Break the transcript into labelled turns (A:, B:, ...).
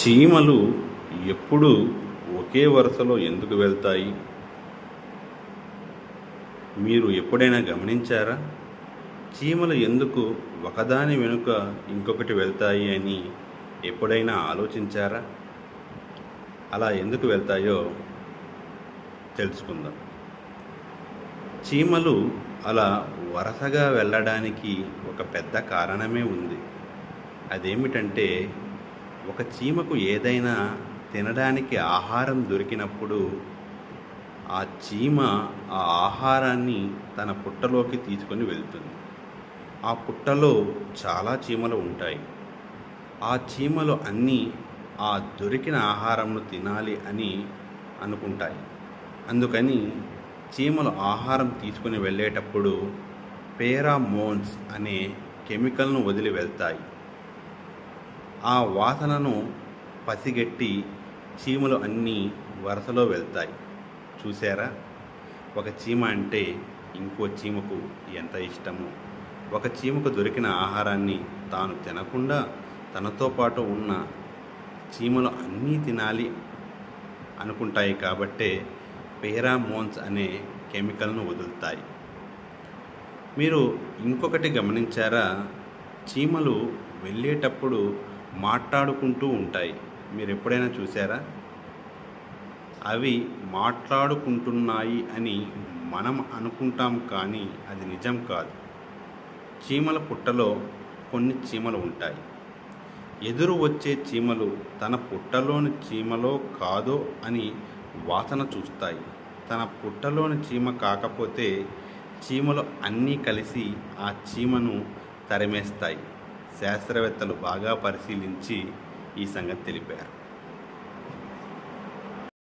A: చీమలు ఎప్పుడూ ఒకే వరుసలో ఎందుకు వెళ్తాయి? మీరు ఎప్పుడైనా గమనించారా? చీమలు ఎందుకు ఒకదాని వెనుక ఇంకొకటి వెళ్తాయి అని ఎప్పుడైనా ఆలోచించారా? అలా ఎందుకు వెళ్తాయో తెలుసుకుందాం. చీమలు అలా వరుసగా వెళ్ళడానికి ఒక పెద్ద కారణమే ఉంది. అదేమిటంటే, ఒక చీమకు ఏదైనా తినడానికి ఆహారం దొరికినప్పుడు ఆ చీమ ఆ ఆహారాన్ని తన పుట్టలోకి తీసుకొని వెళ్తుంది. ఆ పుట్టలో చాలా చీమలు ఉంటాయి. ఆ చీమలు అన్నీ ఆ దొరికిన ఆహారంను తినాలి అని అనుకుంటాయి. అందుకని చీమలు ఆహారం తీసుకొని వెళ్ళేటప్పుడు ఫేరామోన్స్ అనే కెమికల్ను వదిలి వెళ్తాయి. ఆ వాసనను పసిగట్టి చీమలు అన్నీ వరుసలో వెళ్తాయి. చూసారా? ఒక చీమ అంటే ఇంకో చీమకు ఎంత ఇష్టమో. ఒక చీమకు దొరికిన ఆహారాన్ని తాను తినకుండా తనతో పాటు ఉన్న చీమలు అన్నీ తినాలి అనుకుంటాయి కాబట్టే ఫేరామోన్స్ అనే కెమికల్ను వదులుతాయి. మీరు ఇంకొకటి గమనించారా? చీమలు వెళ్ళేటప్పుడు మాట్లాడుకుంటూ ఉంటాయి. మీరు ఎప్పుడైనా చూసారా? అవి మాట్లాడుకుంటున్నాయి అని మనం అనుకుంటాం, కానీ అది నిజం కాదు. చీమల పుట్టలో కొన్ని చీమలు ఉంటాయి. ఎదురు వచ్చే చీమలు తన పుట్టలోని చీమలో కాదో అని వాసన చూస్తాయి. తన పుట్టలోని చీమ కాకపోతే చీమలు అన్నీ కలిసి ఆ చీమను తరిమేస్తాయి. శాస్త్రవేత్తలు బాగా పరిశీలించి ఈ సంగతి తెలిపారు.